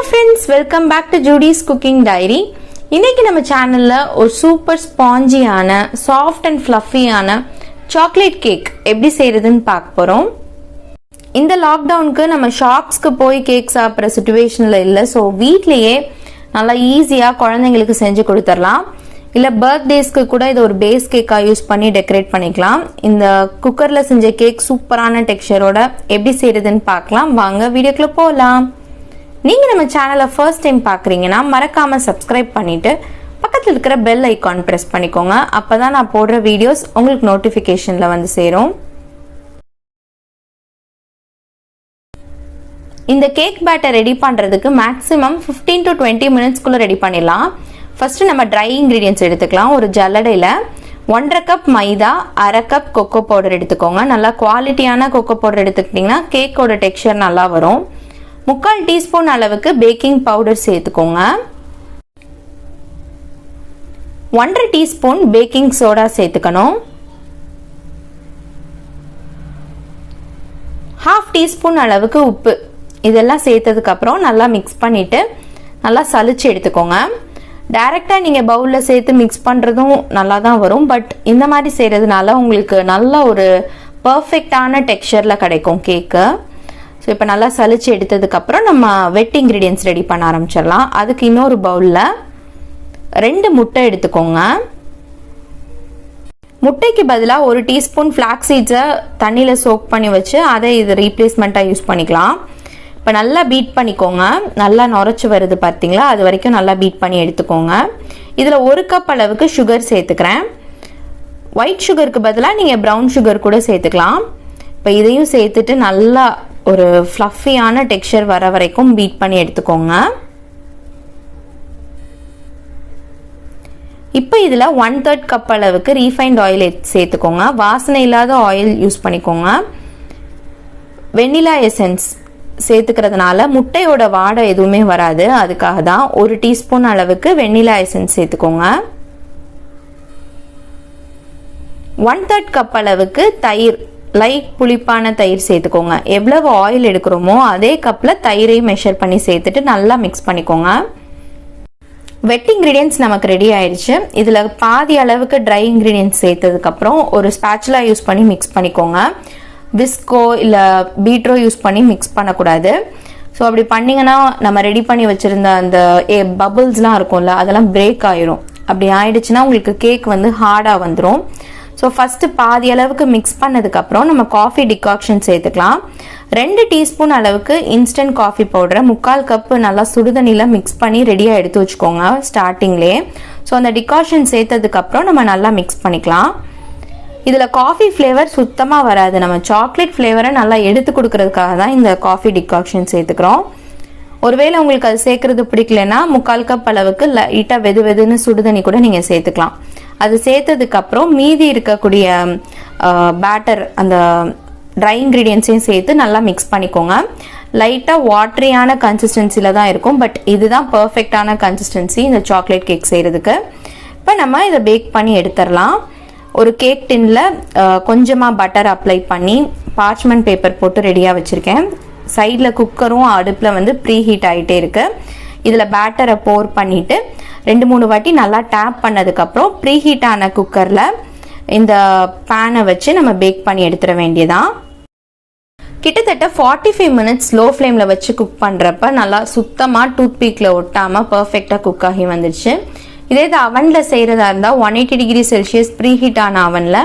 friends, welcome back to Judy's Cooking Diary. இன்னைக்கு நம்ம சேனல்ல ஒரு சூப்பர் ஸ்பாஞ்சியான சாஃப்ட் அண்ட் ஃப்ளஃபியான சாக்லேட் கேக் எப்படி செய்யறதுன்னு பார்க்க போறோம். இந்த லாக்டவுனுக்கு நம்ம ஷாப்ஸ்க்கு போய் கேக் சாப்பிட்ற சிச்சுவேஷன்ல இல்லை. ஸோ வீட்லயே நல்லா ஈஸியாக குழந்தைங்களுக்கு செஞ்சு கொடுத்துடலாம். இல்லை பர்த்டேஸ்க்கு கூட இதை ஒரு பேஸ் கேக்காக யூஸ் பண்ணி டெக்கரேட் பண்ணிக்கலாம். இந்த குக்கரில் செஞ்ச கேக் சூப்பரான டெக்ஸ்சரோட எப்படி செய்யறதுன்னு பார்க்கலாம். வாங்க வீடியோக்குள்ள போகலாம். நீங்கள் நம்ம சேனலை ஃபர்ஸ்ட் டைம் பார்க்குறீங்கன்னா மறக்காமல் சப்ஸ்கிரைப் பண்ணிவிட்டு பக்கத்தில் இருக்கிற பெல் ஐக்கான் ப்ரெஸ் பண்ணிக்கோங்க. அப்போ தான் நான் போடுற வீடியோஸ் உங்களுக்கு நோட்டிஃபிகேஷனில் வந்து சேரும். இந்த கேக் பேட்டர் ரெடி பண்ணுறதுக்கு மேக்ஸிமம் 15 to 20 மினிட்ஸ்க்குள்ளே ரெடி பண்ணிடலாம். ஃபஸ்ட்டு நம்ம ட்ரை இன்க்ரீடியன்ஸ் எடுத்துக்கலாம். ஒரு ஜல்லடையில் 1.5 கப் மைதா, 1/2 கப் கொக்கோ பவுடர் எடுத்துக்கோங்க. நல்லா குவாலிட்டியான கொக்கோ பவுடர் எடுத்துக்கிட்டிங்கன்னா கேக்கோட டெக்ஸ்சர் நல்லா வரும். 3/4 டீஸ்பூன் அளவுக்கு பேக்கிங் பவுடர் சேர்த்துக்கோங்க. 1/2 டீஸ்பூன் பேக்கிங் சோடா சேர்த்துக்கணும். 1/2 டீஸ்பூன் அளவுக்கு உப்பு. இதெல்லாம் சேர்த்ததுக்கு அப்புறம் நல்லா மிக்ஸ் பண்ணிட்டு நல்லா சலிச்சு எடுத்துக்கோங்க. டைரக்டா நீங்க பவுல்ல சேர்த்து மிக்ஸ் பண்றதும் நல்லா தான் வரும். பட் இந்த மாதிரி செய்யறதுனால உங்களுக்கு நல்ல ஒரு பர்ஃபெக்டான டெக்ஸ்சர்ல கிடைக்கும் கேக்கு. ஸோ இப்போ நல்லா சலிச்சு எடுத்ததுக்கப்புறம் நம்ம வெட் இன்க்ரீடியன்ஸ் ரெடி பண்ண ஆரம்பிச்சிடலாம். அதுக்கு இன்னொரு பவுலில் 2 முட்டை எடுத்துக்கோங்க. முட்டைக்கு பதிலாக 1 டீஸ்பூன் ஃப்ளாக்ஸ் சீட்ஸை தண்ணியில் சோக் பண்ணி வச்சு அதை இது ரீப்ளேஸ்மெண்ட்டாக யூஸ் பண்ணிக்கலாம். இப்போ நல்லா பீட் பண்ணிக்கோங்க. நல்லா நுரைச்சி வருது பார்த்தீங்களா, அது வரைக்கும் நல்லா பீட் பண்ணி எடுத்துக்கோங்க. இதில் 1 கப் அளவுக்கு சுகர் சேர்த்துக்கிறேன். ஒயிட் சுகருக்கு பதிலாக நீங்கள் ப்ரௌன் சுகர் கூட சேர்த்துக்கலாம். இப்போ இதையும் சேர்த்துட்டு நல்லா ஒரு ஃப்ளஃபியான டெக்ஸ்சர் வர வரைக்கும் பீட் பண்ணி எடுத்துக்கோங்க. இப்போ இதில் 1/3 கப் அளவுக்கு ரீஃபைண்ட் ஆயில் சேர்த்துக்கோங்க. வாசனை இல்லாத ஆயில் யூஸ் பண்ணிக்கோங்க. வெண்ணிலா எசன்ஸ் சேர்த்துக்கிறதுனால முட்டையோட வாடை எதுவுமே வராது. அதுக்காக தான் 1 டீஸ்பூன் அளவுக்கு வெண்ணிலா எசன்ஸ் சேர்த்துக்கோங்க. 1/3 கப் அளவுக்கு தயிர், லைட் புளிப்பான தயிர் சேர்த்துக்கோங்க. எவ்வளவு ஆயில் எடுக்கிறோமோ அதே கப்பில் தயிரையும் மெஷர் பண்ணி சேர்த்துட்டு நல்லா மிக்ஸ் பண்ணிக்கோங்க. வெட் இன்க்ரீடியன்ஸ் நமக்கு ரெடி ஆயிடுச்சு. இதில் பாதி அளவுக்கு ட்ரை இன்க்ரீடியன்ஸ் சேர்த்ததுக்கப்புறம் ஒரு ஸ்பேச்சுலா யூஸ் பண்ணி மிக்ஸ் பண்ணிக்கோங்க. விஸ்கோ இல்லை பீட்ரோ யூஸ் பண்ணி மிக்ஸ் பண்ணக்கூடாது. ஸோ அப்படி பண்ணிங்கன்னா நம்ம ரெடி பண்ணி வச்சுருந்த அந்த பபுள்ஸ்லாம் இருக்கும்ல, அதெல்லாம் பிரேக் ஆயிரும். அப்படி ஆயிடுச்சுன்னா உங்களுக்கு கேக் வந்து ஹார்டாக வந்துடும். ஸோ ஃபஸ்ட்டு பாதி அளவுக்கு மிக்ஸ் பண்ணதுக்கப்புறம் நம்ம காஃபி டிகாக்ஷன் சேர்த்துக்கலாம். 2 டீஸ்பூன் அளவுக்கு இன்ஸ்டன்ட் காஃபி பவுடரை 3/4 கப்பு நல்லா சுடுதண்ணியில் மிக்ஸ் பண்ணி ரெடியாக எடுத்து வச்சுக்கோங்க ஸ்டார்டிங்லேயே. ஸோ அந்த டிகாக்ஷன் சேர்த்ததுக்கப்புறம் நம்ம நல்லா மிக்ஸ் பண்ணிக்கலாம். இதில் காஃபி ஃப்ளேவர் சுத்தமாக வராது. நம்ம சாக்லேட் ஃப்ளேவரை நல்லா எடுத்து கொடுக்கறதுக்காக தான் இந்த காஃபி டிகாக்ஷன் சேர்த்துக்கிறோம். ஒருவேளை உங்களுக்கு அது சேர்க்கறது பிடிக்கலன்னா 3/4 கப் அளவுக்கு லைட்டாக வெதுன்னு சுடுதண்ணி கூட நீங்கள் சேர்த்துக்கலாம். அது சேர்த்ததுக்கு அப்புறம் மீதி இருக்கக்கூடிய பேட்டர், அந்த ட்ரை இன்க்ரீடியன்ஸையும் சேர்த்து நல்லா மிக்ஸ் பண்ணிக்கோங்க. லைட்டாக வாட்டரியான கன்சிஸ்டன்சியில் தான் இருக்கும். பட் இதுதான் பர்ஃபெக்டான கன்சிஸ்டன்சி இந்த சாக்லேட் கேக் செய்கிறதுக்கு. இப்போ நம்ம இதை பேக் பண்ணி எடுத்துடலாம். ஒரு கேக் டின்ல கொஞ்சமாக பட்டர் அப்ளை பண்ணி பார்ச்மெண்ட் பேப்பர் போட்டு ரெடியாக வச்சுருக்கேன். சைடில் குக்கரும் அடுப்பில் வந்து ப்ரீ ஹீட் ஆகிட்டே இருக்கு. இதில் பேட்டரை போர் பண்ணிவிட்டு 2-3 வாட்டி நல்லா டேப் பண்ணதுக்கப்புறம் ப்ரீ ஹீட்டான குக்கரில் இந்த பேனை வச்சு நம்ம பேக் பண்ணி எடுத்துட வேண்டியதான். கிட்டத்தட்ட 45 மினிட்ஸ் லோ ஃப்ளேமில் வச்சு குக் பண்ணுறப்ப நல்லா சுத்தமாக டூத் பீக்கில் ஒட்டாமல் பர்ஃபெக்டாக குக் ஆகி வந்துடுச்சு. இதே இது அவனில் செய்கிறதா இருந்தால் 180 டிகிரி செல்சியஸ் ப்ரீ ஹீட்டான அவனில்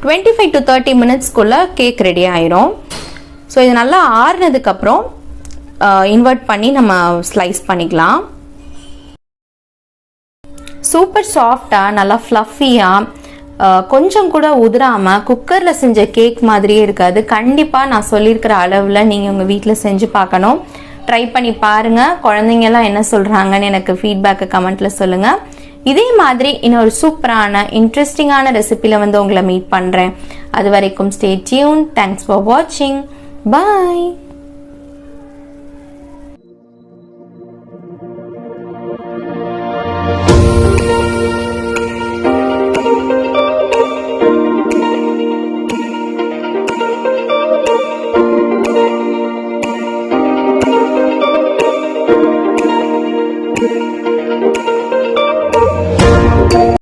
25 to 30 மினிட்ஸ்க்குள்ளே கேக் ரெடி ஆயிரும். ஸோ இது நல்லா ஆறுனதுக்கப்புறம் இன்வெர்ட் பண்ணி நம்ம ஸ்லைஸ் பண்ணிக்கலாம். சூப்பர் சாஃப்டாக நல்லா ஃப்ளஃபியாக கொஞ்சம் கூட உதிராமல் குக்கரில் செஞ்ச கேக் மாதிரியே இருக்காது. கண்டிப்பாக நான் சொல்லியிருக்கிற அளவில் நீங்கள் உங்கள் வீட்டில் செஞ்சு பார்க்கணும். ட்ரை பண்ணி பாருங்கள். குழந்தைங்கெல்லாம் என்ன சொல்கிறாங்கன்னு எனக்கு ஃபீட்பேக்கை கமெண்ட்டில் சொல்லுங்கள். இதே மாதிரி இன்னொரு சூப்பரான இன்ட்ரெஸ்டிங்கான ரெசிபியில் வந்து உங்களை மீட் பண்ணுறேன். அது வரைக்கும் ஸ்டே டியூன். தேங்க்ஸ் ஃபார் வாட்சிங். Bye.